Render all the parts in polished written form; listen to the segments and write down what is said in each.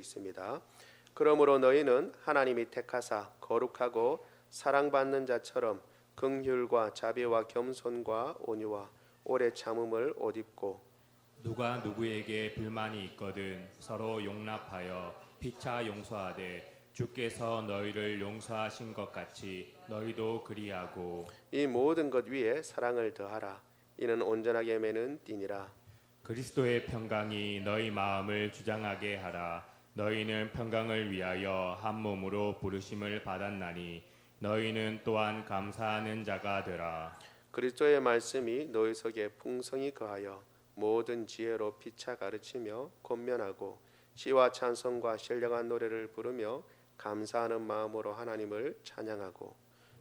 있습니다. 그러므로 너희는 하나님이 택하사 거룩하고 사랑받는 자처럼 긍휼과 자비와 겸손과 온유와 오래 참음을 옷 입고 누가 누구에게 불만이 있거든 서로 용납하여 피차 용서하되 주께서 너희를 용서하신 것 같이 너희도 그리하고 이 모든 것 위에 사랑을 더하라. 이는 온전하게 매는 띠니라. 그리스도의 평강이 너희 마음을 주장하게 하라. 너희는 평강을 위하여 한 몸으로 부르심을 받았나니 너희는 또한 감사하는 자가 되라. 그리스도의 말씀이 너희 속에 풍성히 거하여 모든 지혜로 피차 가르치며 권면하고 시와 찬송과 신령한 노래를 부르며 감사하는 마음으로 하나님을 찬양하고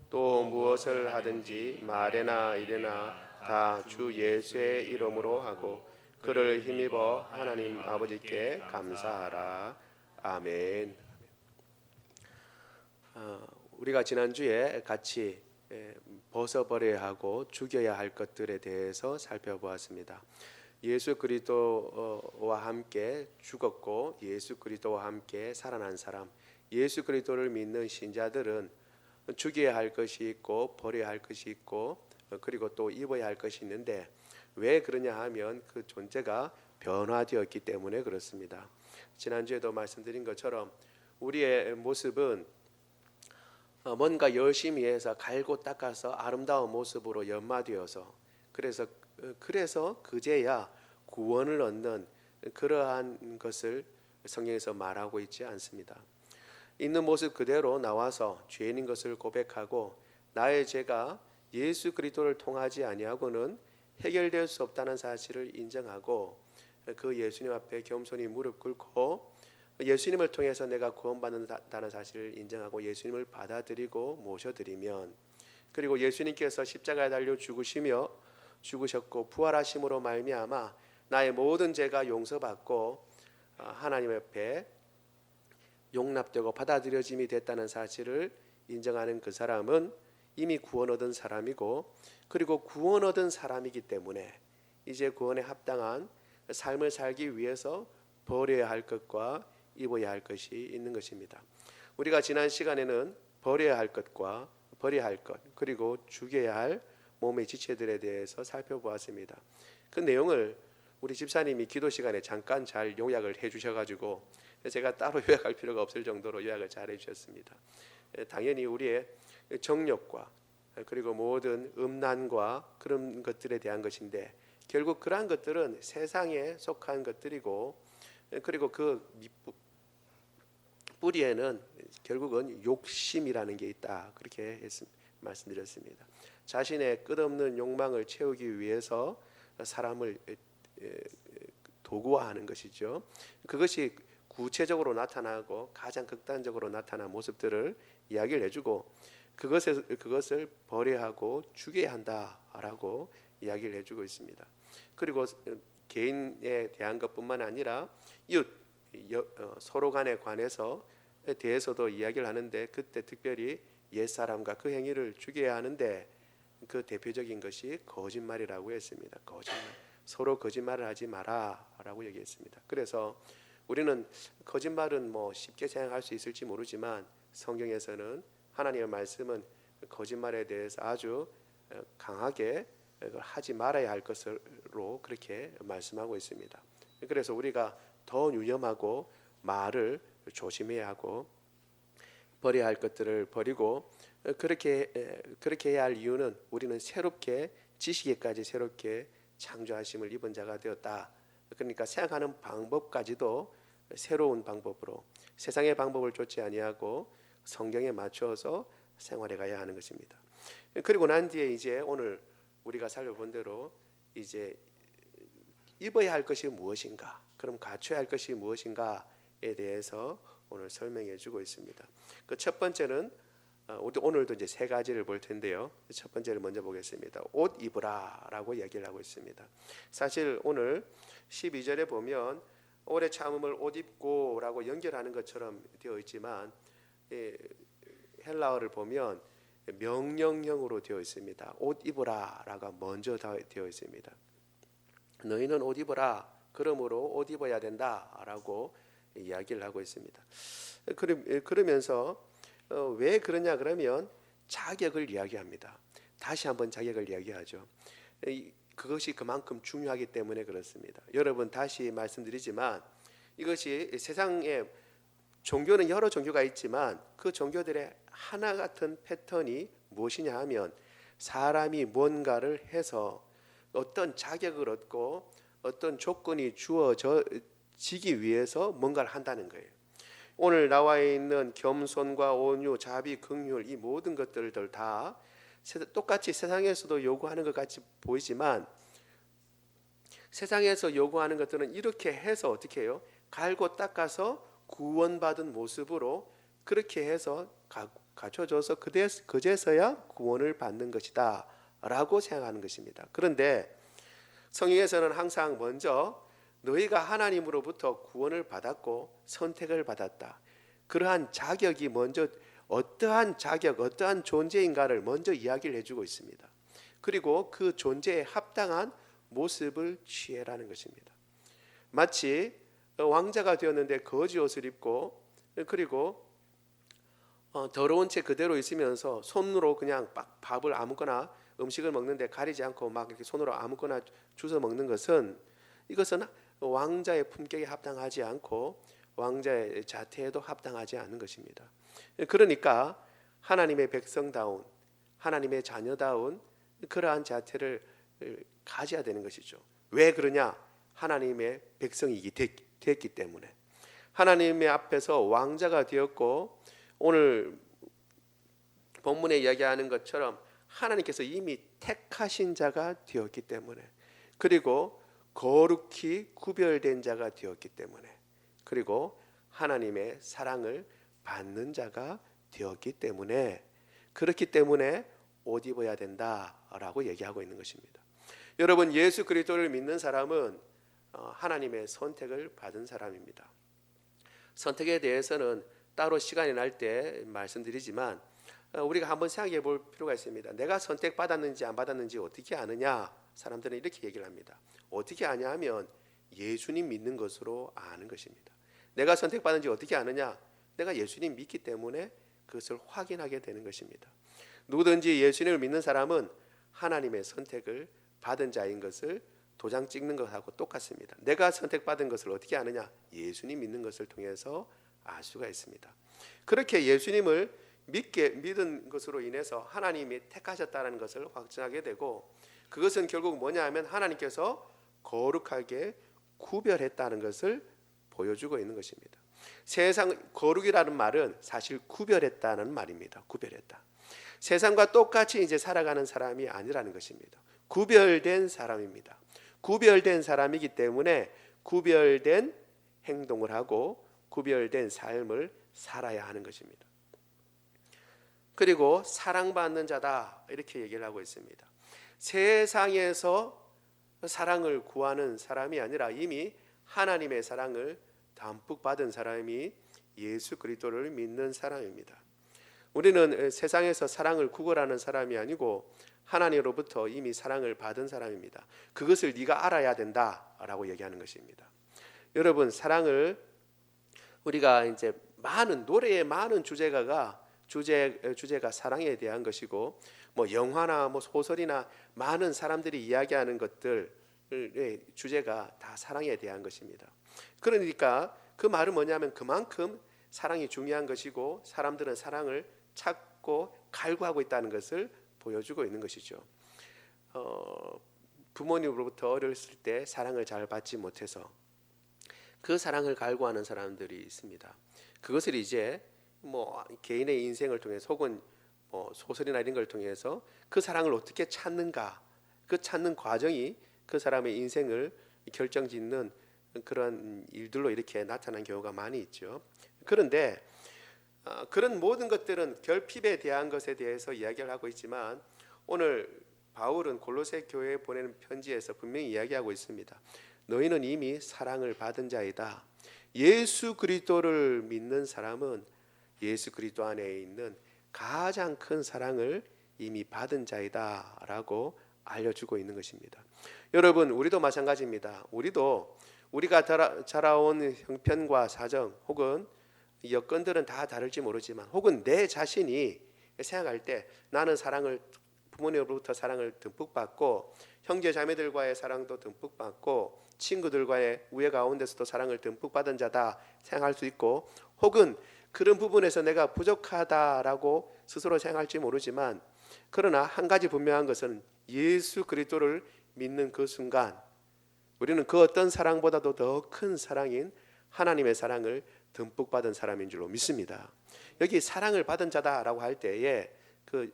또 무엇을 하든지 말에나 일에나 다 주 예수의 이름으로 하고 그를 힘입어 하나님 아버지께 감사하라. 아멘. 우리가 지난주에 같이 벗어버려야 하고 죽여야 할 것들에 대해서 살펴보았습니다. 예수 그리스도와 함께 죽었고 예수 그리스도와 함께 살아난 사람, 예수 그리스도를 믿는 신자들은 죽여야 할 것이 있고 버려야 할 것이 있고 그리고 또 입어야 할 것이 있는데 왜 그러냐 하면 그 존재가 변화되었기 때문에 그렇습니다. 지난주에도 말씀드린 것처럼 우리의 모습은 뭔가 열심히 해서 갈고 닦아서 아름다운 모습으로 연마되어서 그래서 그제야 구원을 얻는 그러한 것을 성경에서 말하고 있지 않습니다. 있는 모습 그대로 나와서 죄인인 것을 고백하고 나의 죄가 예수 그리스도를 통하지 아니하고는 해결될 수 없다는 사실을 인정하고 그 예수님 앞에 겸손히 무릎 꿇고 예수님을 통해서 내가 구원받는다는 사실을 인정하고 예수님을 받아들이고 모셔드리면 그리고 예수님께서 십자가에 달려 죽으셨고 부활하심으로 말미암아 나의 모든 죄가 용서받고 하나님 앞에 용납되고 받아들여짐이 됐다는 사실을 인정하는 그 사람은 이미 구원 얻은 사람이고 그리고 구원 얻은 사람이기 때문에 이제 구원에 합당한 삶을 살기 위해서 버려야 할 것과 입어야 할 것이 있는 것입니다. 우리가 지난 시간에는 버려야 할 것과 버려야 할 것 그리고 죽여야 할 몸의 지체들에 대해서 살펴보았습니다. 그 내용을 우리 집사님이 기도 시간에 잠깐 잘 요약을 해주셔가지고 제가 따로 요약할 필요가 없을 정도로 요약을 잘 해주셨습니다. 당연히 우리의 정욕과 그리고 모든 음란과 그런 것들에 대한 것인데 결국 그러한 것들은 세상에 속한 것들이고 그리고 그 뿌리에는 결국은 욕심이라는 게 있다. 그렇게 말씀드렸습니다. 자신의 끝없는 욕망을 채우기 위해서 사람을 도구화하는 것이죠. 그것이 구체적으로 나타나고 가장 극단적으로 나타난 모습들을 이야기를 해주고 그것을 버려야 하고 죽여야 한다라고 이야기를 해주고 있습니다. 그리고 개인에 대한 것뿐만 아니라 이웃 서로 간에 관해서 대해서도 이야기를 하는데 그때 특별히 옛사람과 그 행위를 죽여야 하는데 그 대표적인 것이 거짓말이라고 했습니다. 거짓말. 서로 거짓말을 하지 마라라고 얘기했습니다. 그래서 우리는 거짓말은 쉽게 생각할 수 있을지 모르지만 성경에서는 하나님의 말씀은 거짓말에 대해서 아주 강하게 하지 말아야 할 것으로 그렇게 말씀하고 있습니다. 그래서 우리가 더 유념하고 말을 조심해야 하고 버려야 할 것들을 버리고 그렇게 해야 할 이유는 우리는 지식에까지 새롭게 창조하심을 입은 자가 되었다. 그러니까 생각하는 방법까지도 새로운 방법으로 세상의 방법을 좇지 아니하고 성경에 맞춰서 생활해 가야 하는 것입니다. 그리고 난 뒤에 이제 오늘 우리가 살펴본 대로 이제 입어야 할 것이 무엇인가, 그럼 갖춰야 할 것이 무엇인가에 대해서 오늘 설명해 주고 있습니다. 그 첫 번째는 오늘도 이제 세 가지를 볼 텐데요. 첫 번째를 먼저 보겠습니다. 옷 입으라라고 얘기를 하고 있습니다. 사실 오늘 12절에 보면 오래 참음을 옷 입고라고 연결하는 것처럼 되어 있지만 헬라어를 보면 명령형으로 되어 있습니다. 옷 입으라라가 먼저 되어 있습니다. 너희는 옷 입어라. 그러므로 옷 입어야 된다라고 이야기를 하고 있습니다. 그러면서 왜 그러냐 그러면 자격을 이야기합니다. 다시 한번 자격을 이야기하죠. 그것이 그만큼 중요하기 때문에 그렇습니다. 여러분 다시 말씀드리지만 이것이 세상에 종교는 여러 종교가 있지만 그 종교들의 하나 같은 패턴이 무엇이냐 하면 사람이 뭔가를 해서 어떤 자격을 얻고 어떤 조건이 주어지기 위해서 뭔가를 한다는 거예요. 오늘 나와 있는 겸손과 온유, 자비, 긍휼 이 모든 것들을 다 똑같이 세상에서도 요구하는 것 같이 보이지만 세상에서 요구하는 것들은 이렇게 해서 어떻게 해요? 갈고 닦아서 구원받은 모습으로 그렇게 해서 갖춰줘서 그제서야 구원을 받는 것이다 라고 생각하는 것입니다. 그런데 성경에서는 항상 먼저 너희가 하나님으로부터 구원을 받았고 선택을 받았다. 그러한 자격이 먼저 어떠한 자격, 어떠한 존재인가를 먼저 이야기를 해주고 있습니다. 그리고 그 존재에 합당한 모습을 취해라는 것입니다. 마치 왕자가 되었는데 거지 옷을 입고 그리고 더러운 채 그대로 있으면서 손으로 그냥 밥을 아무거나 음식을 먹는데 가리지 않고 막 이렇게 손으로 아무거나 주워 먹는 것은 이것은 왕자의 품격에 합당하지 않고 왕자의 자태에도 합당하지 않는 것입니다. 그러니까 하나님의 백성다운 하나님의 자녀다운 그러한 자태를 가져야 되는 것이죠. 왜 그러냐? 하나님의 백성이 됐기 때문에 하나님의 앞에서 왕자가 되었고 오늘 본문에 이야기하는 것처럼 하나님께서 이미 택하신 자가 되었기 때문에 그리고 거룩히 구별된 자가 되었기 때문에 그리고 하나님의 사랑을 받는 자가 되었기 때문에 그렇기 때문에 옷 입어야 된다라고 얘기하고 있는 것입니다. 여러분 예수 그리스도를 믿는 사람은 하나님의 선택을 받은 사람입니다. 선택에 대해서는 따로 시간이 날 때 말씀드리지만 우리가 한번 생각해 볼 필요가 있습니다. 내가 선택받았는지 안 받았는지 어떻게 아느냐? 사람들은 이렇게 얘기를 합니다. 어떻게 아냐 하면 예수님 믿는 것으로 아는 것입니다. 내가 선택받은지 어떻게 아느냐? 내가 예수님 믿기 때문에 그것을 확인하게 되는 것입니다. 누구든지 예수님을 믿는 사람은 하나님의 선택을 받은 자인 것을 도장 찍는 것하고 똑같습니다. 내가 선택받은 것을 어떻게 아느냐? 예수님 믿는 것을 통해서 알 수가 있습니다. 그렇게 예수님을 믿은 것으로 인해서 하나님이 택하셨다는 것을 확증하게 되고 그것은 결국 뭐냐 하면 하나님께서 거룩하게 구별했다는 것을 보여주고 있는 것입니다. 세상 거룩이라는 말은 사실 구별했다는 말입니다. 구별했다. 세상과 똑같이 이제 살아가는 사람이 아니라는 것입니다. 구별된 사람입니다. 구별된 사람이기 때문에 구별된 행동을 하고 구별된 삶을 살아야 하는 것입니다. 그리고 사랑받는 자다 이렇게 얘기를 하고 있습니다. 세상에서 사랑을 구하는 사람이 아니라 이미 하나님의 사랑을 담뿍 받은 사람이 예수 그리스도를 믿는 사람입니다. 우리는 세상에서 사랑을 구걸하는 사람이 아니고 하나님으로부터 이미 사랑을 받은 사람입니다. 그것을 네가 알아야 된다라고 얘기하는 것입니다. 여러분 사랑을 우리가 이제 많은 노래의 많은 주제가 사랑에 대한 것이고 뭐 영화나 뭐 소설이나 많은 사람들이 이야기하는 것들의 주제가 다 사랑에 대한 것입니다. 그러니까 그 말은 뭐냐면 그만큼 사랑이 중요한 것이고 사람들은 사랑을 찾고 갈구하고 있다는 것을 보여주고 있는 것이죠. 부모님으로부터 어렸을 때 사랑을 잘 받지 못해서 그 사랑을 갈구하는 사람들이 있습니다. 그것을 이제 뭐 개인의 인생을 통해서 혹은 소설이나 이런 걸 통해서 그 사랑을 어떻게 찾는가, 그 찾는 과정이 그 사람의 인생을 결정짓는 그런 일들로 이렇게 나타난 경우가 많이 있죠. 그런데 그런 모든 것들은 결핍에 대한 것에 대해서 이야기를 하고 있지만 오늘 바울은 골로새 교회에 보내는 편지에서 분명히 이야기하고 있습니다. 너희는 이미 사랑을 받은 자이다. 예수 그리스도를 믿는 사람은 예수 그리스도 안에 있는 가장 큰 사랑을 이미 받은 자이다라고 알려주고 있는 것입니다. 여러분 우리도 마찬가지입니다. 우리도 우리가 자라온 형편과 사정 혹은 여건들은 다 다를지 모르지만 혹은 내 자신이 생각할 때 나는 사랑을 부모님으로부터 사랑을 듬뿍 받고 형제 자매들과의 사랑도 듬뿍 받고 친구들과의 우애 가운데서도 사랑을 듬뿍 받은 자다 생각할 수 있고 혹은 그런 부분에서 내가 부족하다라고 스스로 생각할지 모르지만 그러나 한 가지 분명한 것은 예수 그리스도를 믿는 그 순간 우리는 그 어떤 사랑보다도 더 큰 사랑인 하나님의 사랑을 듬뿍 받은 사람인 줄로 믿습니다. 여기 사랑을 받은 자다라고 할 때에 그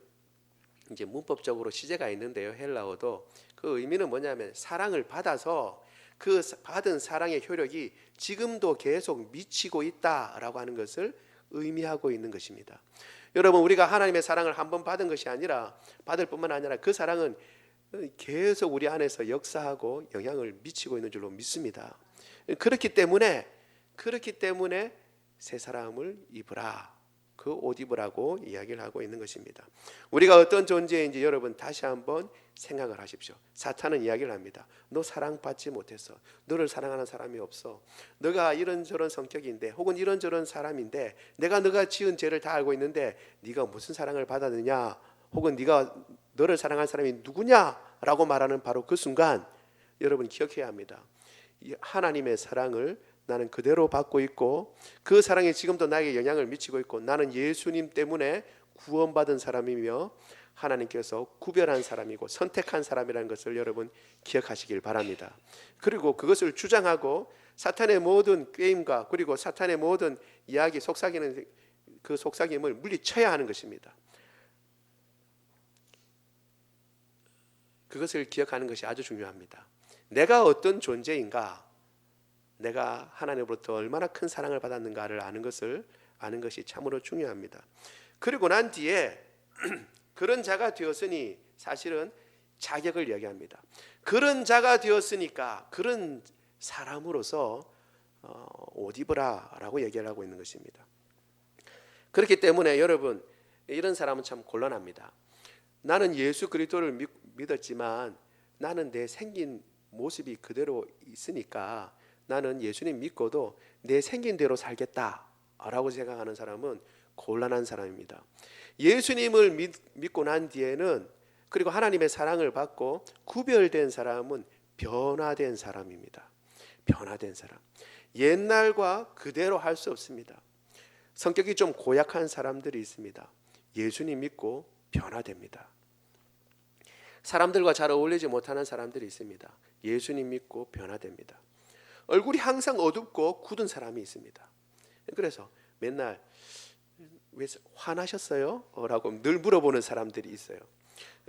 이제 문법적으로 시제가 있는데요. 헬라어도 그 의미는 뭐냐면 사랑을 받아서 그 받은 사랑의 효력이 지금도 계속 미치고 있다라고 하는 것을 의미하고 있는 것입니다. 여러분 우리가 하나님의 사랑을 한번 받은 것이 아니라 받을 뿐만 아니라 그 사랑은 계속 우리 안에서 역사하고 영향을 미치고 있는 줄로 믿습니다. 그렇기 때문에 새 사람을 입으라. 그 옷 입으라고 이야기를 하고 있는 것입니다. 우리가 어떤 존재인지 여러분 다시 한번 생각을 하십시오. 사탄은 이야기를 합니다. 너 사랑받지 못했어. 너를 사랑하는 사람이 없어. 너가 이런저런 성격인데 혹은 이런저런 사람인데 내가 너가 지은 죄를 다 알고 있는데 네가 무슨 사랑을 받았느냐 혹은 네가 너를 사랑한 사람이 누구냐라고 말하는 바로 그 순간 여러분 기억해야 합니다. 하나님의 사랑을 나는 그대로 받고 있고 그 사랑이 지금도 나에게 영향을 미치고 있고 나는 예수님 때문에 구원받은 사람이며 하나님께서 구별한 사람이고 선택한 사람이라는 것을 여러분 기억하시길 바랍니다. 그리고 그것을 주장하고 사탄의 모든 꾀임과 그리고 사탄의 모든 이야기 속삭이는 그 속삭임을 물리쳐야 하는 것입니다. 그것을 기억하는 것이 아주 중요합니다. 내가 어떤 존재인가 내가 하나님으로부터 얼마나 큰 사랑을 받았는가를 아는 것이 참으로 중요합니다. 그리고 난 뒤에 그런 자가 되었으니 사실은 자격을 이야기합니다. 그런 자가 되었으니까 그런 사람으로서 옷 입으라라고 얘기를 하고 있는 것입니다. 그렇기 때문에 여러분 이런 사람은 참 곤란합니다. 나는 예수 그리스도를 믿었지만 나는 내 생긴 모습이 그대로 있으니까 나는 예수님 믿고도 내 생긴 대로 살겠다라고 생각하는 사람은 곤란한 사람입니다. 예수님을 믿고 난 뒤에는 그리고 하나님의 사랑을 받고 구별된 사람은 변화된 사람입니다. 변화된 사람. 옛날과 그대로 할 수 없습니다. 성격이 좀 고약한 사람들이 있습니다. 예수님 믿고 변화됩니다. 사람들과 잘 어울리지 못하는 사람들이 있습니다. 예수님 믿고 변화됩니다. 얼굴이 항상 어둡고 굳은 사람이 있습니다. 그래서 맨날 왜 화나셨어요? 라고 늘 물어보는 사람들이 있어요.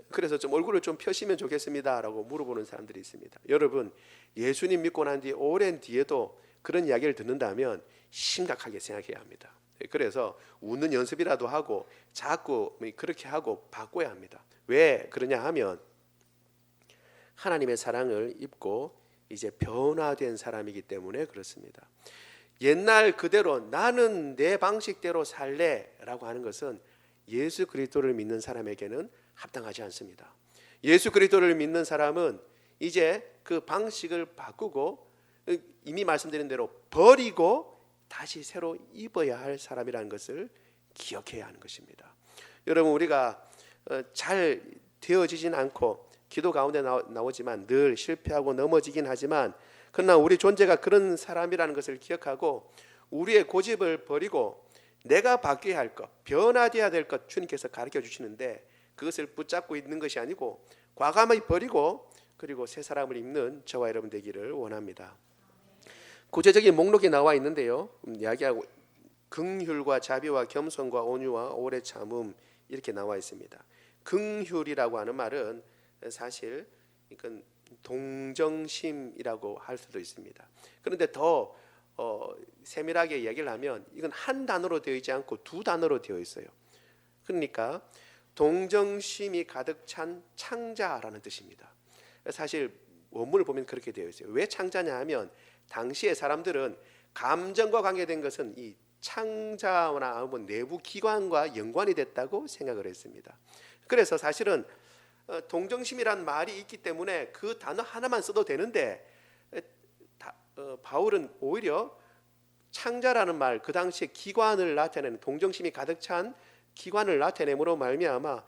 그래서 좀 얼굴을 좀 펴시면 좋겠습니다 라고 물어보는 사람들이 있습니다. 여러분 예수님 믿고 난 뒤에 오랜 뒤에도 그런 이야기를 듣는다면 심각하게 생각해야 합니다. 그래서 웃는 연습이라도 하고 자꾸 그렇게 하고 바꿔야 합니다. 왜 그러냐 하면 하나님의 사랑을 입고 이제 변화된 사람이기 때문에 그렇습니다. 옛날 그대로 나는 내 방식대로 살래라고 하는 것은 예수 그리스도를 믿는 사람에게는 합당하지 않습니다. 예수 그리스도를 믿는 사람은 이제 그 방식을 바꾸고 이미 말씀드린 대로 버리고 다시 새로 입어야 할 사람이라는 것을 기억해야 하는 것입니다. 여러분 우리가 잘 되어지진 않고 기도 가운데 나오지만 늘 실패하고 넘어지긴 하지만 그러나 우리 존재가 그런 사람이라는 것을 기억하고 우리의 고집을 버리고 내가 바뀌어야 할 것, 변화되어야 될 것 주님께서 가르쳐 주시는데 그것을 붙잡고 있는 것이 아니고 과감히 버리고 그리고 새 사람을 입는 저와 여러분 되기를 원합니다. 구체적인 목록이 나와 있는데요. 이야기하고 긍휼과 자비와 겸손과 온유와 오래 참음 이렇게 나와 있습니다. 긍휼이라고 하는 말은 사실 이건 동정심이라고 할 수도 있습니다. 그런데 더 세밀하게 이야기를 하면 이건 한 단어로 되어 있지 않고 두 단어로 되어 있어요. 그러니까 동정심이 가득 찬 창자라는 뜻입니다. 사실 원문을 보면 그렇게 되어 있어요. 왜 창자냐 하면 당시의 사람들은 감정과 관계된 것은 이 창자나 내부 기관과 연관이 됐다고 생각을 했습니다. 그래서 사실은 동정심이란 말이 있기 때문에 그 단어 하나만 써도 되는데 바울은 오히려 창자라는 말, 그 당시에 기관을 나타내는, 동정심이 가득 찬 기관을 나타내므로 말미암아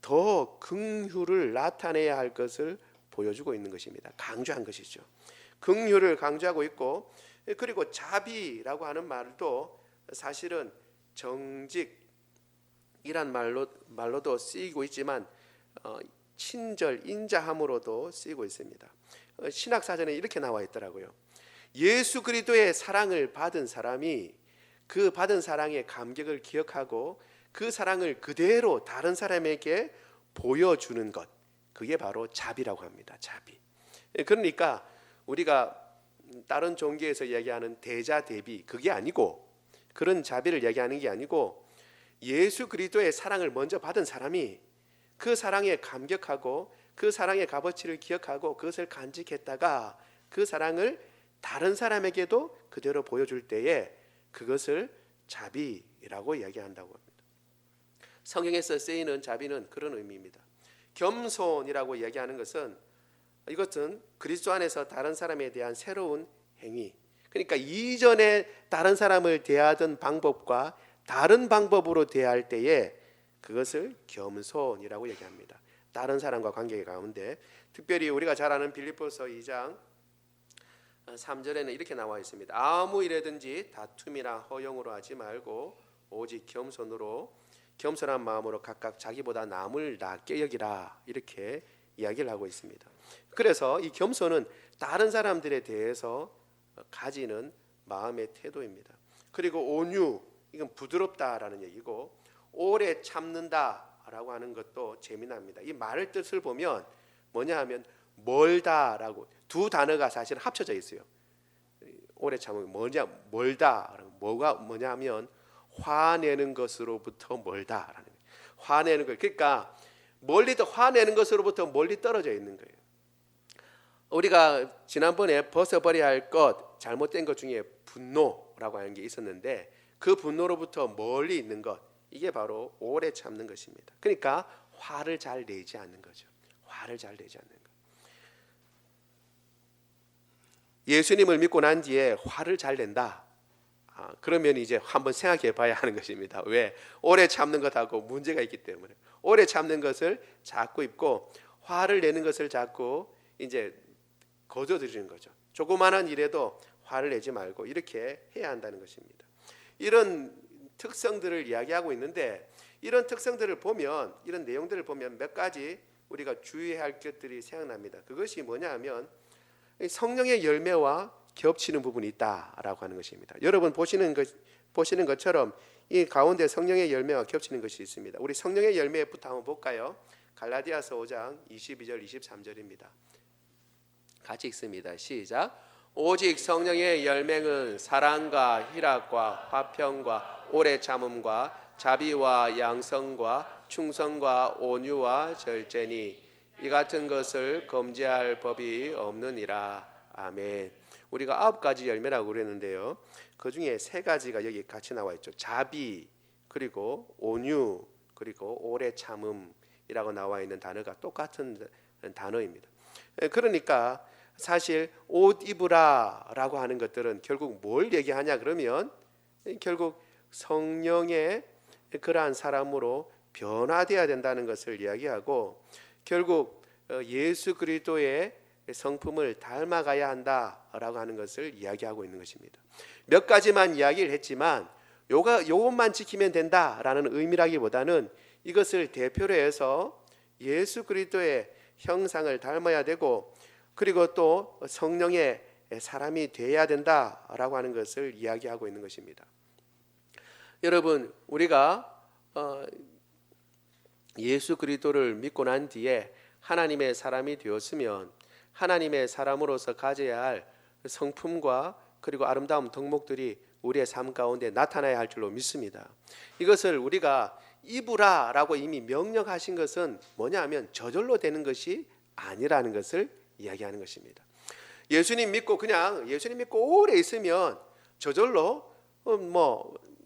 더 긍휼을 나타내야 할 것을 보여주고 있는 것입니다. 강조한 것이죠. 긍휼을 강조하고 있고, 그리고 자비라고 하는 말도 사실은 정직이란 말로도 쓰이고 있지만 친절, 인자함으로도 쓰이고 있습니다. 신학사전에 이렇게 나와 있더라고요. 예수 그리스도의 사랑을 받은 사람이 그 받은 사랑의 감격을 기억하고 그 사랑을 그대로 다른 사람에게 보여주는 것, 그게 바로 자비라고 합니다. 자비. 그러니까 우리가 다른 종교에서 이야기하는 대자 대비, 그게 아니고, 그런 자비를 이야기하는 게 아니고, 예수 그리스도의 사랑을 먼저 받은 사람이 그 사랑에 감격하고 그 사랑의 값어치를 기억하고 그것을 간직했다가 그 사랑을 다른 사람에게도 그대로 보여줄 때에 그것을 자비라고 이야기한다고 합니다. 성경에서 쓰이는 자비는 그런 의미입니다. 겸손이라고 이야기하는 것은, 이것은 그리스도 안에서 다른 사람에 대한 새로운 행위, 그러니까 이전에 다른 사람을 대하던 방법과 다른 방법으로 대할 때에 그것을 겸손이라고 얘기합니다. 다른 사람과 관계 가운데, 특별히 우리가 잘 아는 빌립보서 2장 3절에는 이렇게 나와 있습니다. 아무 일에든지 다툼이나 허용으로 하지 말고 오직 겸손한 마음으로 각각 자기보다 남을 낫게 여기라, 이렇게 이야기를 하고 있습니다. 그래서 이 겸손은 다른 사람들에 대해서 가지는 마음의 태도입니다. 그리고 온유, 이건 부드럽다라는 얘기고, 오래 참는다라고 하는 것도 재미납니다. 이 말의 뜻을 보면 뭐냐 하면 멀다라고, 두 단어가 사실 합쳐져 있어요. 오래 참으면 멀다, 뭐가 뭐냐 하면 화내는 것으로부터 멀다라는 거예요. 화내는 것, 그러니까 화내는 것으로부터 멀리 떨어져 있는 거예요. 우리가 지난번에 벗어버려야 할 것, 잘못된 것 중에 분노라고 하는 게 있었는데, 그 분노로부터 멀리 있는 것, 이게 바로 오래 참는 것입니다. 그러니까 화를 잘 내지 않는 거죠. 화를 잘 내지 않는 것. 예수님을 믿고 난 뒤에 화를 잘 낸다. 그러면 이제 한번 생각해 봐야 하는 것입니다. 왜? 오래 참는 것하고 문제가 있기 때문에. 오래 참는 것을 자꾸 입고 화를 내는 것을 자꾸 이제 거둬들이는 거죠. 조그마한 일에도 화를 내지 말고 이렇게 해야 한다는 것입니다. 이런 특성들을 이야기하고 있는데, 이런 특성들을 보면, 이런 내용들을 보면 몇 가지 우리가 주의해야 할 것들이 생각납니다. 그것이 뭐냐 하면 성령의 열매와 겹치는 부분이 있다라고 하는 것입니다. 여러분 보시는 것처럼 이 가운데 성령의 열매와 겹치는 것이 있습니다. 우리 성령의 열매부터 한번 볼까요? 갈라디아서 5장 22절 23절입니다. 같이 읽습니다. 시작. 오직 성령의 열매는 사랑과 희락과 화평과 오래 참음과 자비와 양성과 충성과 온유와 절제니 이 같은 것을 금지할 법이 없느니라. 아멘. 우리가 9가지 열매라고 그랬는데요, 그 중에 3가지가 여기 같이 나와 있죠. 자비, 그리고 온유, 그리고 오래 참음이라고 나와 있는 단어가 똑같은 단어입니다. 그러니까 사실 옷 입으라라고 하는 것들은 결국 뭘 얘기하냐 그러면 결국 성령의 그러한 사람으로 변화되어야 된다는 것을 이야기하고, 결국 예수 그리스도의 성품을 닮아가야 한다라고 하는 것을 이야기하고 있는 것입니다. 몇 가지만 이야기를 했지만 요것만 지키면 된다라는 의미라기보다는 이것을 대표로 해서 예수 그리스도의 형상을 닮아야 되고, 그리고 또 성령의 사람이 되어야 된다라고 하는 것을 이야기하고 있는 것입니다. 여러분, 우리가 예수 그리스도를 믿고 난 뒤에 하나님의 사람이 되었으면 하나님의 사람으로서 가져야 할 성품과 그리고 아름다운 덕목들이 우리의 삶 가운데 나타나야 할 줄로 믿습니다. 이것을 우리가 입으라라고 이미 명령하신 것은 뭐냐 하면 저절로 되는 것이 아니라는 것을 이야기하는 것입니다. 예수님 믿고 오래 있으면 저절로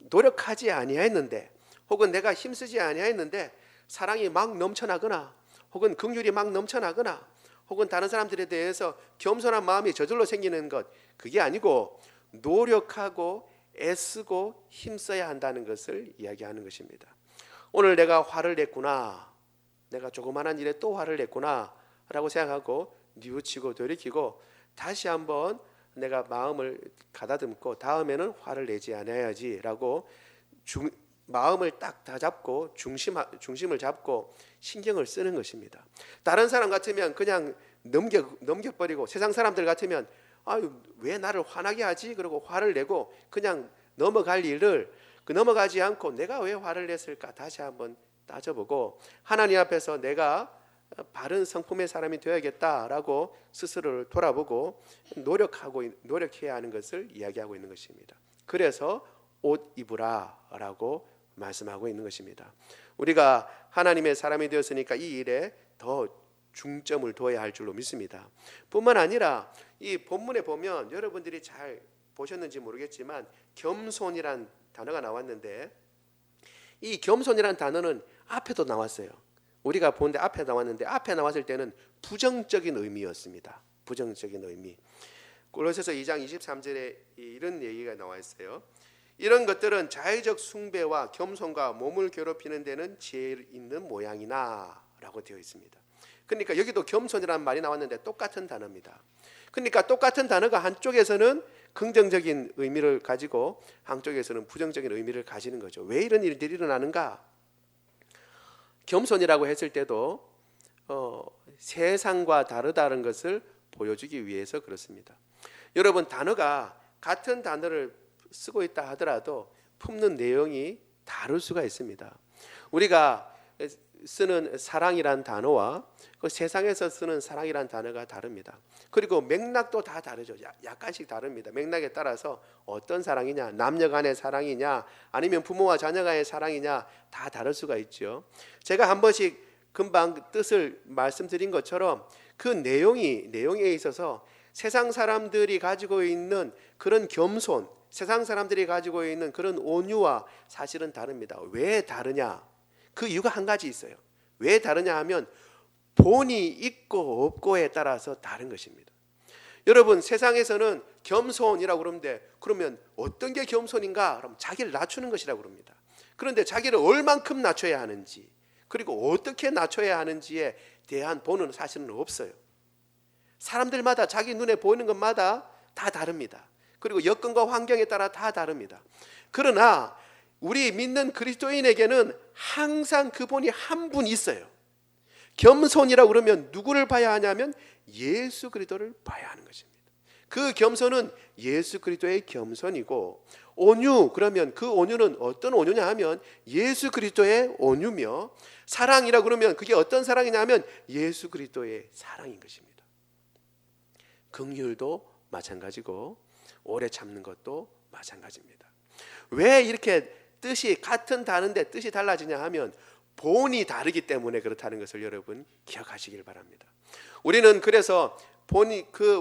노력하지 아니하였는데, 혹은 내가 힘쓰지 아니하였는데 사랑이 막 넘쳐나거나, 혹은 긍휼이 막 넘쳐나거나, 혹은 다른 사람들에 대해서 겸손한 마음이 저절로 생기는 것, 그게 아니고 노력하고 애쓰고 힘써야 한다는 것을 이야기하는 것입니다. 오늘 내가 화를 냈구나, 내가 조그마한 일에 또 화를 냈구나 라고 생각하고 뉘우치고 돌이키고 다시 한번 내가 마음을 가다듬고 다음에는 화를 내지 않아야지 라고 마음을 딱 다잡고 중심을 잡고 신경을 쓰는 것입니다. 다른 사람 같으면 그냥 넘겨버리고, 세상 사람들 같으면 아유 왜 나를 화나게 하지? 그러고 화를 내고 그냥 넘어갈 일을 넘어가지 않고 내가 왜 화를 냈을까 다시 한번 따져보고, 하나님 앞에서 내가 바른 성품의 사람이 되어야겠다라고 스스로를 돌아보고 노력해야 하는 것을 이야기하고 있는 것입니다. 그래서 옷 입으라라고 말씀하고 있는 것입니다. 우리가 하나님의 사람이 되었으니까 이 일에 더 중점을 둬야 할 줄로 믿습니다. 뿐만 아니라 이 본문에 보면 여러분들이 잘 보셨는지 모르겠지만 겸손이란 단어가 나왔는데, 이 겸손이란 단어는 앞에도 나왔어요. 우리가 보는데 앞에 나왔는데, 앞에 나왔을 때는 부정적인 의미였습니다. 부정적인 의미. 골로새서 2장 23절에 이런 얘기가 나와 있어요. 이런 것들은 자의적 숭배와 겸손과 몸을 괴롭히는 데는 지혜 있는 모양이나 라고 되어 있습니다. 그러니까 여기도 겸손이라는 말이 나왔는데 똑같은 단어입니다. 그러니까 똑같은 단어가 한쪽에서는 긍정적인 의미를 가지고 한쪽에서는 부정적인 의미를 가지는 거죠. 왜 이런 일들이 일어나는가? 겸손이라고 했을 때도 세상과 다르다는 것을 보여주기 위해서 그렇습니다. 여러분, 단어가 같은 단어를 쓰고 있다 하더라도 품는 내용이 다를 수가 있습니다. 우리가 쓰는 사랑이란 단어와 그 세상에서 쓰는 사랑이란 단어가 다릅니다. 그리고 맥락도 다 다르죠. 약간씩 다릅니다. 맥락에 따라서 어떤 사랑이냐, 남녀 간의 사랑이냐, 아니면 부모와 자녀 간의 사랑이냐, 다 다를 수가 있죠. 제가 한 번씩 금방 뜻을 말씀드린 것처럼 그 내용에 있어서 세상 사람들이 가지고 있는 그런 겸손, 세상 사람들이 가지고 있는 그런 온유와 사실은 다릅니다. 왜 다르냐? 그 이유가 한 가지 있어요. 왜 다르냐 하면 본이 있고 없고에 따라서 다른 것입니다. 여러분, 세상에서는 겸손이라고 그러는데, 그러면 어떤 게 겸손인가? 그럼 자기를 낮추는 것이라고 그럽니다. 그런데 자기를 얼만큼 낮춰야 하는지, 그리고 어떻게 낮춰야 하는지에 대한 본은 사실은 없어요. 사람들마다 자기 눈에 보이는 것마다 다 다릅니다. 그리고 여건과 환경에 따라 다 다릅니다. 그러나 우리 믿는 그리스도인에게는 항상 그분이 한 분 있어요. 겸손이라고 그러면 누구를 봐야 하냐면 예수 그리스도를 봐야 하는 것입니다. 그 겸손은 예수 그리스도의 겸손이고, 온유, 그러면 그 온유는 어떤 온유냐 하면 예수 그리스도의 온유며, 사랑이라고 그러면 그게 어떤 사랑이냐 하면 예수 그리스도의 사랑인 것입니다. 긍휼도 마찬가지고 오래 참는 것도 마찬가지입니다. 왜 이렇게 뜻이 같은 단어인데 뜻이 달라지냐 하면 본이 다르기 때문에 그렇다는 것을 여러분 기억하시길 바랍니다. 우리는 그래서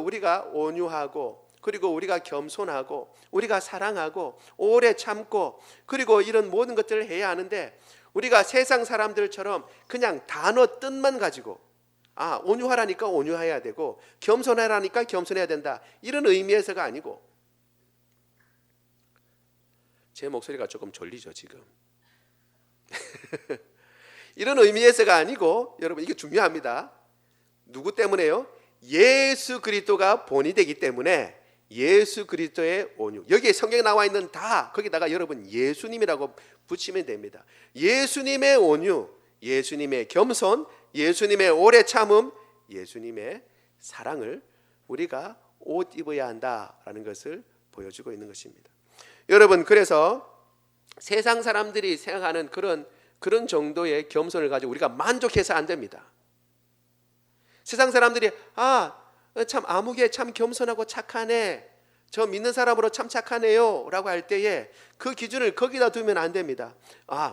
우리가 온유하고, 그리고 우리가 겸손하고, 우리가 사랑하고 오래 참고, 그리고 이런 모든 것들을 해야 하는데, 우리가 세상 사람들처럼 그냥 단어 뜻만 가지고 온유하라니까 온유해야 되고 겸손하라니까 겸손해야 된다, 이런 의미에서가 아니고, 제 목소리가 조금 졸리죠 지금. 이런 의미에서가 아니고, 여러분 이게 중요합니다. 누구 때문에요? 예수 그리스도가 본이 되기 때문에 예수 그리스도의 온유, 여기에 성경에 나와 있는 다 거기다가 여러분 예수님이라고 붙이면 됩니다. 예수님의 온유, 예수님의 겸손, 예수님의 오래 참음, 예수님의 사랑을 우리가 옷 입어야 한다라는 것을 보여주고 있는 것입니다. 여러분, 그래서 세상 사람들이 생각하는 그런 정도의 겸손을 가지고 우리가 만족해서 안 됩니다. 세상 사람들이 참 아무개 참 겸손하고 착하네, 저 믿는 사람으로 참 착하네요 라고 할 때에 그 기준을 거기다 두면 안 됩니다.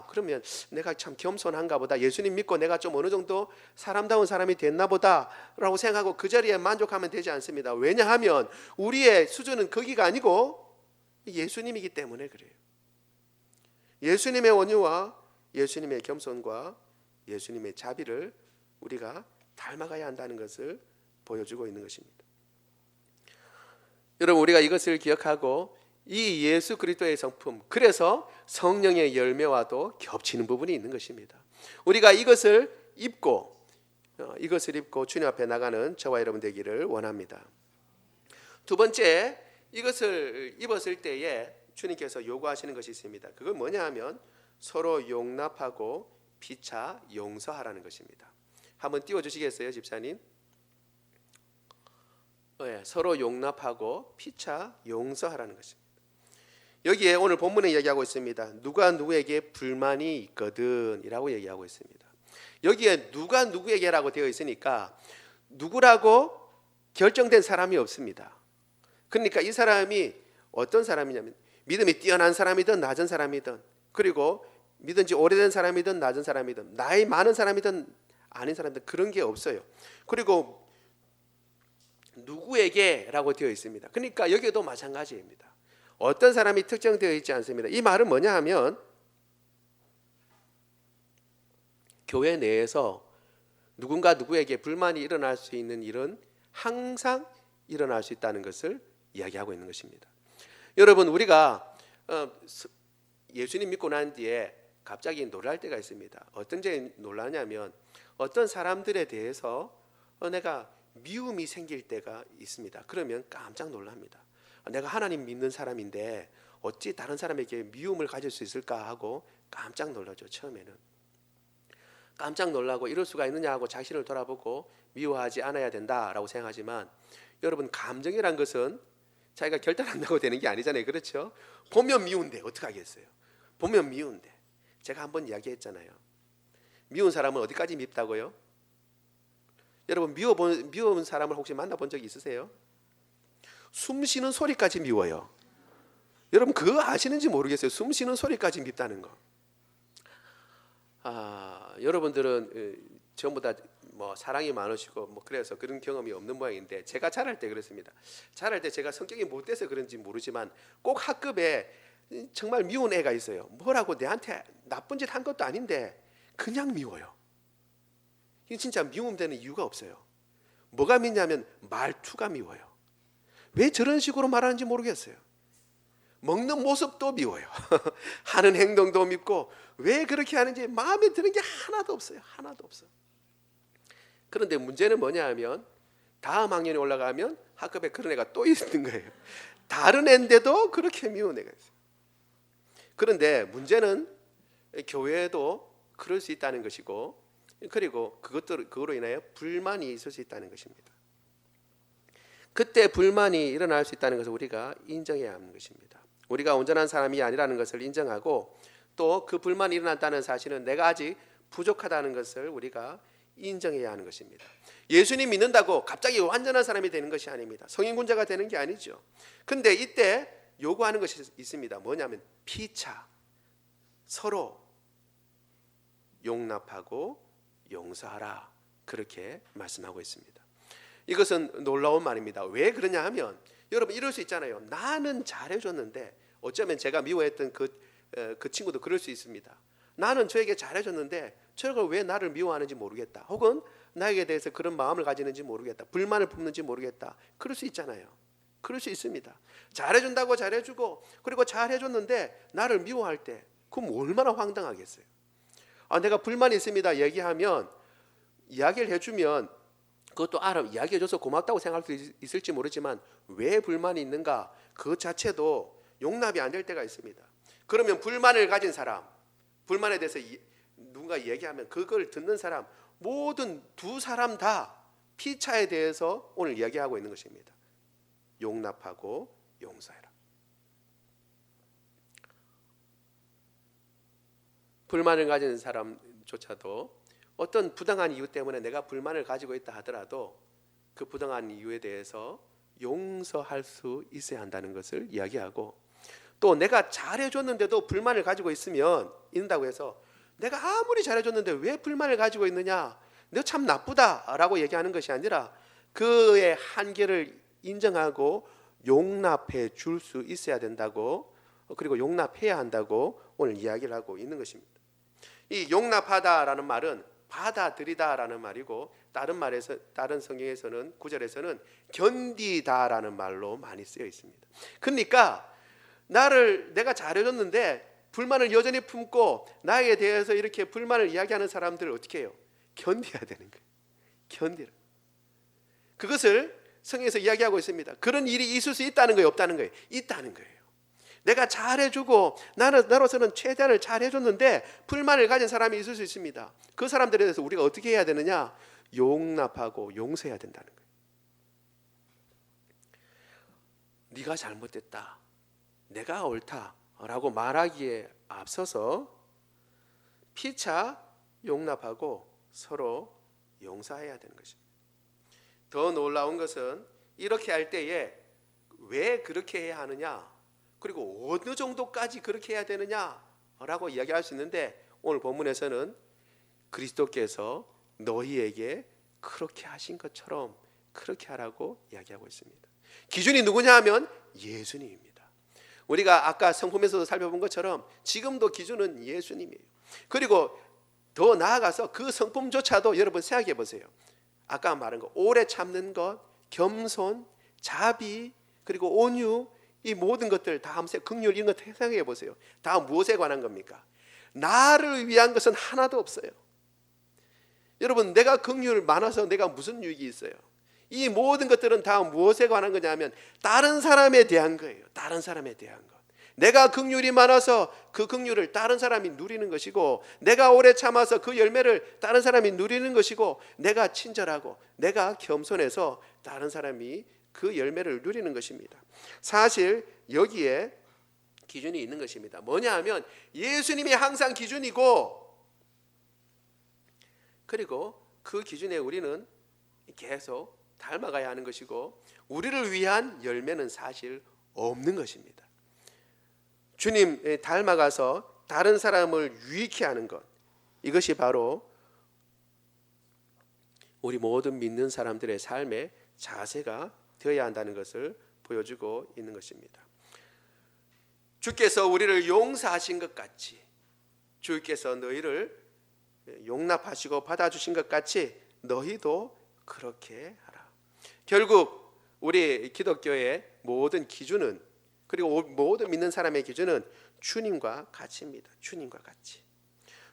그러면 내가 참 겸손한가 보다, 예수님 믿고 내가 좀 어느 정도 사람다운 사람이 됐나 보다 라고 생각하고 그 자리에 만족하면 되지 않습니다. 왜냐하면 우리의 수준은 거기가 아니고 예수님이기 때문에 그래요. 예수님의 온유와 예수님의 겸손과 예수님의 자비를 우리가 닮아가야 한다는 것을 보여주고 있는 것입니다. 여러분, 우리가 이것을 기억하고 이 예수 그리스도의 성품, 그래서 성령의 열매와도 겹치는 부분이 있는 것입니다. 우리가 이것을 입고 주님 앞에 나가는 저와 여러분 되기를 원합니다. 두 번째, 이것을 입었을 때에 주님께서 요구하시는 것이 있습니다. 그건 뭐냐 하면 서로 용납하고 피차 용서하라는 것입니다. 한번 띄워주시겠어요, 집사님? 네, 서로 용납하고 피차 용서하라는 것입니다. 여기에 오늘 본문에 얘기하고 있습니다. 누가 누구에게 불만이 있거든 이라고 얘기하고 있습니다. 여기에 누가 누구에게라고 되어 있으니까 누구라고 결정된 사람이 없습니다. 그러니까 이 사람이 어떤 사람이냐면 믿음이 뛰어난 사람이든 낮은 사람이든, 그리고 믿은 지 오래된 사람이든 낮은 사람이든, 나이 많은 사람이든 아닌 사람이든 그런 게 없어요. 그리고 누구에게라고 되어 있습니다. 그러니까 여기도 마찬가지입니다. 어떤 사람이 특정되어 있지 않습니다. 이 말은 뭐냐 하면 교회 내에서 누군가 누구에게 불만이 일어날 수 있는 일은 항상 일어날 수 있다는 것을 이야기하고 있는 것입니다. 여러분, 우리가 예수님 믿고 난 뒤에 갑자기 놀랄 때가 있습니다. 어떤 점 놀라냐면 어떤 사람들에 대해서 내가 미움이 생길 때가 있습니다. 그러면 깜짝 놀랍니다. 내가 하나님 믿는 사람인데 어찌 다른 사람에게 미움을 가질 수 있을까 하고 깜짝 놀라죠. 처음에는 깜짝 놀라고 이럴 수가 있느냐 하고 자신을 돌아보고 미워하지 않아야 된다라고 생각하지만, 여러분, 감정이란 것은 자기가 결단한다고 되는 게 아니잖아요. 그렇죠? 보면 미운데 어떡하겠어요? 보면 미운데. 제가 한번 이야기했잖아요. 미운 사람은 어디까지 밉다고요? 여러분, 미운 사람을 혹시 만나본 적이 있으세요? 숨 쉬는 소리까지 미워요. 여러분, 그거 아시는지 모르겠어요. 숨 쉬는 소리까지 밉다는 거. 여러분들은 전부 다 사랑이 많으시고 그래서 그런 경험이 없는 모양인데, 제가 자랄 때 그랬습니다. 자랄 때 제가 성격이 못돼서 그런지 모르지만 꼭 학급에 정말 미운 애가 있어요. 뭐라고 내한테 나쁜 짓 한 것도 아닌데 그냥 미워요. 이게 진짜 미움되는 이유가 없어요. 뭐가 밉냐면 말투가 미워요. 왜 저런 식으로 말하는지 모르겠어요. 먹는 모습도 미워요. 하는 행동도 밉고, 왜 그렇게 하는지 마음에 드는 게 하나도 없어요. 하나도 없어. 그런데 문제는 뭐냐 하면 다음 학년에 올라가면 학급에 그런 애가 또 있는 거예요. 다른 애인데도 그렇게 미운 애가 있어요. 그런데 문제는 교회에도 그럴 수 있다는 것이고, 그리고 그거로 인하여 불만이 있을 수 있다는 것입니다. 그때 불만이 일어날 수 있다는 것을 우리가 인정해야 하는 것입니다. 우리가 온전한 사람이 아니라는 것을 인정하고, 또 그 불만이 일어났다는 사실은 내가 아직 부족하다는 것을 우리가 인정해야 하는 것입니다. 예수님 믿는다고 갑자기 완전한 사람이 되는 것이 아닙니다. 성인군자가 되는 게 아니죠. 근데 이때 요구하는 것이 있습니다. 뭐냐면 피차, 서로 용납하고 용서하라, 그렇게 말씀하고 있습니다. 이것은 놀라운 말입니다. 왜 그러냐 하면, 여러분, 이럴 수 있잖아요. 나는 잘해줬는데, 어쩌면 제가 미워했던 그 친구도 그럴 수 있습니다. 나는 저에게 잘해줬는데 저가 왜 나를 미워하는지 모르겠다, 혹은 나에게 대해서 그런 마음을 가지는지 모르겠다, 불만을 품는지 모르겠다. 그럴 수 있잖아요. 그럴 수 있습니다. 잘해준다고 잘해주고, 그리고 잘해줬는데 나를 미워할 때, 그럼 얼마나 황당하겠어요. 내가 불만이 있습니다 얘기하면, 이야기를 해주면 그것도 이야기해줘서 고맙다고 생각할 수 있을지 모르지만, 왜 불만이 있는가 그 자체도 용납이 안 될 때가 있습니다. 그러면 불만을 가진 사람, 불만에 대해서 누군가 얘기하면 그걸 듣는 사람, 모든 두 사람 다 피차에 대해서 오늘 이야기하고 있는 것입니다. 용납하고 용서해라. 불만을 가진 사람조차도 어떤 부당한 이유 때문에 내가 불만을 가지고 있다 하더라도 그 부당한 이유에 대해서 용서할 수 있어야 한다는 것을 이야기하고, 또 내가 잘해줬는데도 불만을 가지고 있다고 해서 내가 아무리 잘해줬는데 왜 불만을 가지고 있느냐, 너 참 나쁘다라고 얘기하는 것이 아니라 그의 한계를 인정하고 용납해 줄 수 있어야 된다고, 그리고 용납해야 한다고 오늘 이야기를 하고 있는 것입니다. 이 용납하다라는 말은 받아들이다라는 말이고, 다른 성경에서는 9절에서는 견디다라는 말로 많이 쓰여 있습니다. 그러니까 내가 잘해줬는데 불만을 여전히 품고 나에 대해서 이렇게 불만을 이야기하는 사람들을 어떻게 해요? 견뎌야 되는 거예요. 견디라. 그것을 성경에서 이야기하고 있습니다. 그런 일이 있을 수 있다는 거예요, 없다는 거예요? 있다는 거예요. 내가 잘해주고 나로서는 최대한을 잘해줬는데 불만을 가진 사람이 있을 수 있습니다. 그 사람들에 대해서 우리가 어떻게 해야 되느냐? 용납하고 용서해야 된다는 거예요. 네가 잘못됐다, 내가 옳다라고 말하기에 앞서서 피차 용납하고 서로 용서해야 되는 것입니다. 더 놀라운 것은 이렇게 할 때에 왜 그렇게 해야 하느냐, 그리고 어느 정도까지 그렇게 해야 되느냐라고 이야기할 수 있는데, 오늘 본문에서는 그리스도께서 너희에게 그렇게 하신 것처럼 그렇게 하라고 이야기하고 있습니다. 기준이 누구냐 하면 예수님입니다. 우리가 아까 성품에서도 살펴본 것처럼 지금도 기준은 예수님이에요. 그리고 더 나아가서 그 성품조차도 여러분 생각해 보세요. 아까 말한 거, 오래 참는 것, 겸손, 자비, 그리고 온유, 이 모든 것들 다 함께 긍휼, 이런 것 생각해 보세요. 다 무엇에 관한 겁니까? 나를 위한 것은 하나도 없어요. 여러분, 내가 긍휼 많아서 내가 무슨 유익이 있어요? 이 모든 것들은 다 무엇에 관한 거냐면 다른 사람에 대한 거예요. 다른 사람에 대한 것. 내가 긍휼이 많아서 그 긍휼을 다른 사람이 누리는 것이고, 내가 오래 참아서 그 열매를 다른 사람이 누리는 것이고, 내가 친절하고 내가 겸손해서 다른 사람이 그 열매를 누리는 것입니다. 사실 여기에 기준이 있는 것입니다. 뭐냐 하면 예수님이 항상 기준이고, 그리고 그 기준에 우리는 계속 닮아가야 하는 것이고, 우리를 위한 열매는 사실 없는 것입니다. 주님 닮아가서 다른 사람을 유익케 하는 것, 이것이 바로 우리 모든 믿는 사람들의 삶의 자세가 되어야 한다는 것을 보여주고 있는 것입니다. 주께서 우리를 용서하신 것 같이, 주께서 너희를 용납하시고 받아주신 것 같이 너희도 그렇게 하라. 결국 우리 기독교의 모든 기준은, 그리고 모든 믿는 사람의 기준은 주님과 같이입니다. 주님과 같이.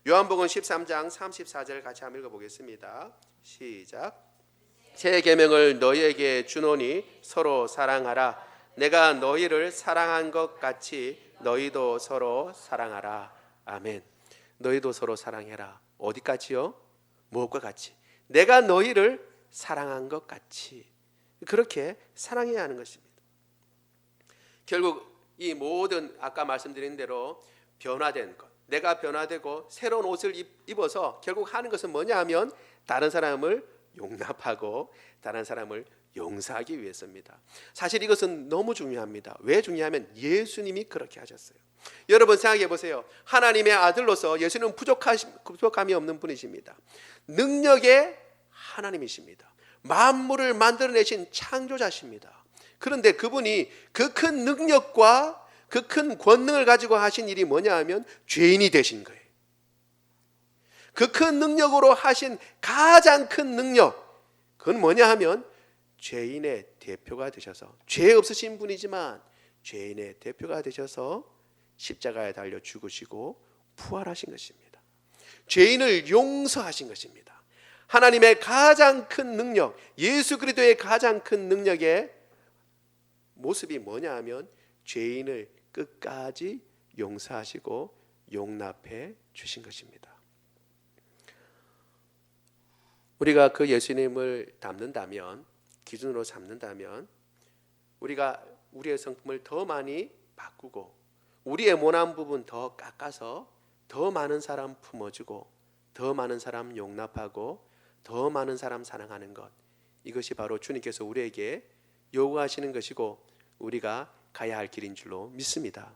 요한복음 13장 34절 같이 한번 읽어보겠습니다. 시작. 새 계명을 너희에게 주노니 서로 사랑하라. 내가 너희를 사랑한 것 같이 너희도 서로 사랑하라. 아멘. 너희도 서로 사랑해라. 어디까지요? 무엇과 같이? 내가 너희를 사랑한 것 같이. 그렇게 사랑해야 하는 것입니다. 결국 이 모든 아까 말씀드린 대로 변화된 것, 내가 변화되고 새로운 옷을 입어서 결국 하는 것은 뭐냐 하면 다른 사람을 용납하고 다른 사람을 용서하기 위해서입니다. 사실 이것은 너무 중요합니다. 왜 중요하면 예수님이 그렇게 하셨어요. 여러분 생각해 보세요. 하나님의 아들로서 예수님은 부족함이 없는 분이십니다. 능력의 하나님이십니다. 만물을 만들어내신 창조자십니다. 그런데 그분이 그 큰 능력과 그 큰 권능을 가지고 하신 일이 뭐냐 하면 죄인이 되신 거예요. 그 큰 능력으로 하신 가장 큰 능력, 그건 뭐냐 하면 죄인의 대표가 되셔서, 죄 없으신 분이지만 죄인의 대표가 되셔서 십자가에 달려 죽으시고 부활하신 것입니다. 죄인을 용서하신 것입니다. 하나님의 가장 큰 능력, 예수 그리스도의 가장 큰 능력의 모습이 뭐냐 하면 죄인을 끝까지 용서하시고 용납해 주신 것입니다. 우리가 그 예수님을 닮는다면, 기준으로 삼는다면, 우리가 우리의 성품을 더 많이 바꾸고 우리의 모난 부분 더 깎아서 더 많은 사람 품어주고 더 많은 사람 용납하고 더 많은 사람 사랑하는 것, 이것이 바로 주님께서 우리에게 요구하시는 것이고 우리가 가야 할 길인 줄로 믿습니다.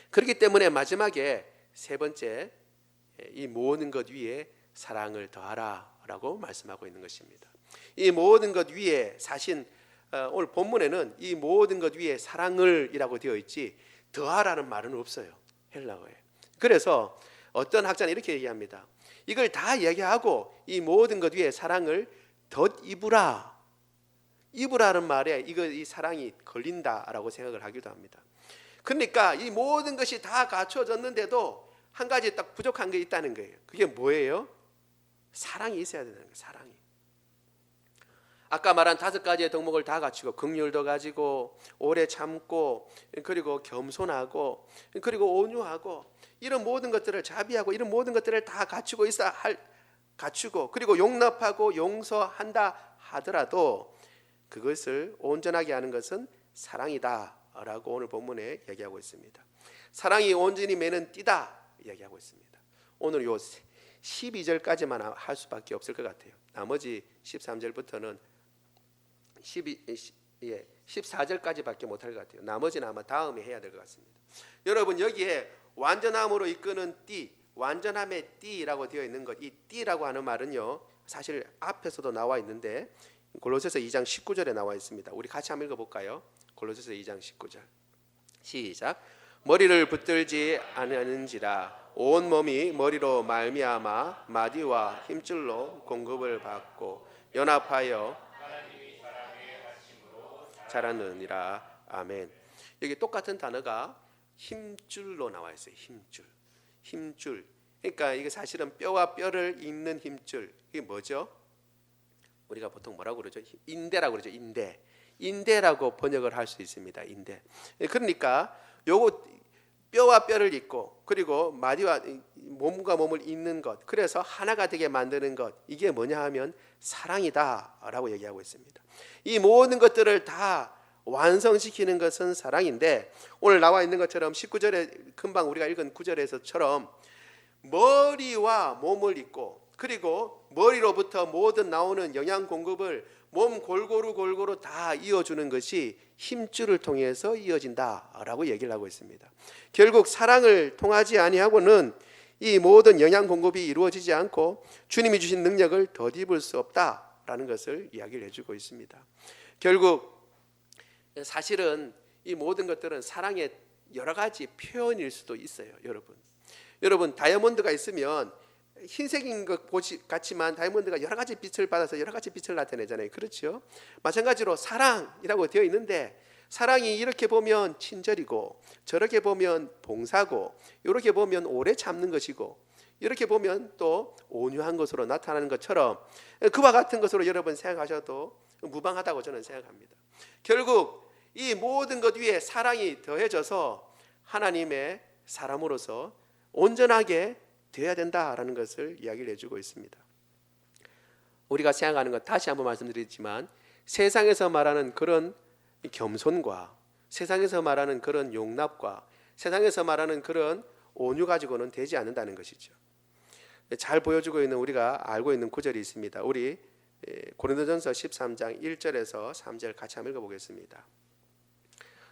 그렇기 때문에 마지막에 세 번째, 이 모든 것 위에 사랑을 더하라 라고 말씀하고 있는 것입니다. 이 모든 것 위에, 사실 오늘 본문에는 이 모든 것 위에 사랑을 이라고 되어 있지 더하라는 말은 없어요, 헬라어에. 그래서 어떤 학자는 이렇게 얘기합니다. 이걸 다 이야기하고 이 모든 것 위에 사랑을 덧입으라. 입으라는 말에 이 사랑이 걸린다라고 생각을 하기도 합니다. 그러니까 이 모든 것이 다 갖춰졌는데도 한 가지 딱 부족한 게 있다는 거예요. 그게 뭐예요? 사랑이 있어야 되는 거예요. 사랑이. 아까 말한 5가지의 덕목을 다 갖추고 긍휼도 가지고 오래 참고 그리고 겸손하고 그리고 온유하고 이런 모든 것들을 자비하고 이런 모든 것들을 다 갖추고 갖추고 그리고 용납하고 용서한다 하더라도 그것을 온전하게 하는 것은 사랑이다라고 오늘 본문에 얘기하고 있습니다. 사랑이 온전히 매는 띠다 얘기하고 있습니다. 오늘 요 12절까지만 할 수밖에 없을 것 같아요. 나머지 13절부터는 14절까지밖에 못할 것 같아요. 나머지는 아마 다음에 해야 될 것 같습니다. 여러분 여기에 완전함으로 이끄는 띠, 완전함의 띠라고 되어 있는 것, 이 띠라고 하는 말은요 사실 앞에서도 나와 있는데 골로새서 2장 19절에 나와 있습니다. 우리 같이 한번 읽어볼까요? 골로새서 2장 19절 시작. 머리를 붙들지 않으는지라 온 몸이 머리로 말미암아 마디와 힘줄로 공급을 받고 연합하여 자라느니라. 아멘. 여기 똑같은 단어가 힘줄로 나와 있어요. 힘줄. 그러니까 이게 사실은 뼈와 뼈를 잇는 힘줄. 이게 뭐죠? 우리가 보통 뭐라고 그러죠? 인대라고 그러죠. 인대라고 번역을 할 수 있습니다. 인대. 그러니까 요거 뼈와 뼈를 잇고 그리고 마디와 몸과 몸을 잇는 것, 그래서 하나가 되게 만드는 것, 이게 뭐냐 하면 사랑이다라고 얘기하고 있습니다. 이 모든 것들을 다 완성시키는 것은 사랑인데 오늘 나와 있는 것처럼 19절에 금방 우리가 읽은 9절에서처럼 머리와 몸을 잇고 그리고 머리로부터 모든 나오는 영양 공급을 몸 골고루 다 이어주는 것이 힘줄을 통해서 이어진다라고 얘기를 하고 있습니다. 결국 사랑을 통하지 아니하고는 이 모든 영양 공급이 이루어지지 않고 주님이 주신 능력을 덧입을 수 없다라는 것을 이야기를 해주고 있습니다. 결국 사실은 이 모든 것들은 사랑의 여러 가지 표현일 수도 있어요. 여러분 다이아몬드가 있으면 흰색인 것 같지만 다이아몬드가 여러 가지 빛을 받아서 여러 가지 빛을 나타내잖아요. 그렇죠? 마찬가지로 사랑이라고 되어 있는데 사랑이 이렇게 보면 친절이고 저렇게 보면 봉사고 이렇게 보면 오래 참는 것이고 이렇게 보면 또 온유한 것으로 나타나는 것처럼 그와 같은 것으로 여러분 생각하셔도 무방하다고 저는 생각합니다. 결국 이 모든 것 위에 사랑이 더해져서 하나님의 사람으로서 온전하게 되어야 된다라는 것을 이야기를 해주고 있습니다. 우리가 생각하는 것 다시 한번 말씀드리지만 세상에서 말하는 그런 겸손과 세상에서 말하는 그런 용납과 세상에서 말하는 그런 온유 가지고는 되지 않는다는 것이죠. 잘 보여주고 있는 우리가 알고 있는 구절이 있습니다. 우리 고린도전서 13장 1절에서 3절 같이 한번 읽어보겠습니다.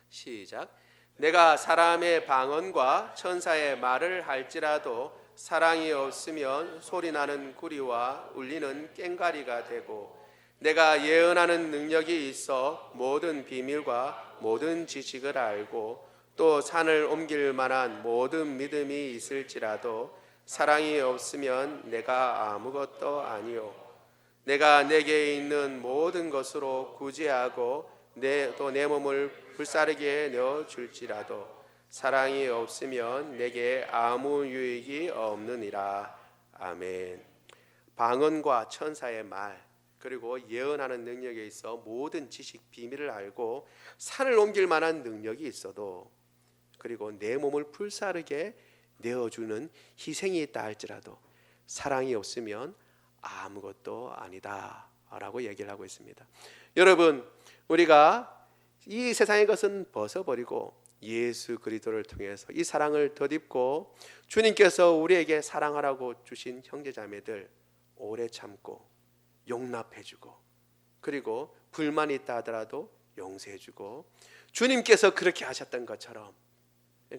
시작. 내가 사람의 방언과 천사의 말을 할지라도 사랑이 없으면 소리나는 구리와 울리는 꽹과리가 되고 내가 예언하는 능력이 있어 모든 비밀과 모든 지식을 알고 또 산을 옮길 만한 모든 믿음이 있을지라도 사랑이 없으면 내가 아무것도 아니요 내가 내게 있는 모든 것으로 구제하고 또 내 몸을 불사르게 내어줄지라도 사랑이 없으면 내게 아무 유익이 없느니라. 아멘. 방언과 천사의 말 그리고 예언하는 능력에 있어 모든 지식 비밀을 알고 산을 옮길 만한 능력이 있어도 그리고 내 몸을 불사르게 내어주는 희생이 있다 할지라도 사랑이 없으면 아무것도 아니다 라고 얘기를 하고 있습니다. 여러분 우리가 이 세상의 것은 벗어버리고 예수 그리스도를 통해서 이 사랑을 덧입고 주님께서 우리에게 사랑하라고 주신 형제자매들 오래 참고 용납해주고 그리고 불만이 있다 하더라도 용서해주고 주님께서 그렇게 하셨던 것처럼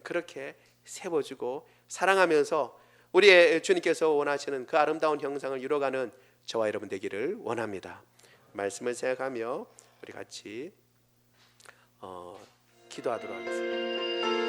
그렇게 세워주고 사랑하면서 우리의 주님께서 원하시는 그 아름다운 형상을 이뤄가는 저와 여러분 되기를 원합니다. 말씀을 생각하며 우리 같이 기도하도록 하겠습니다.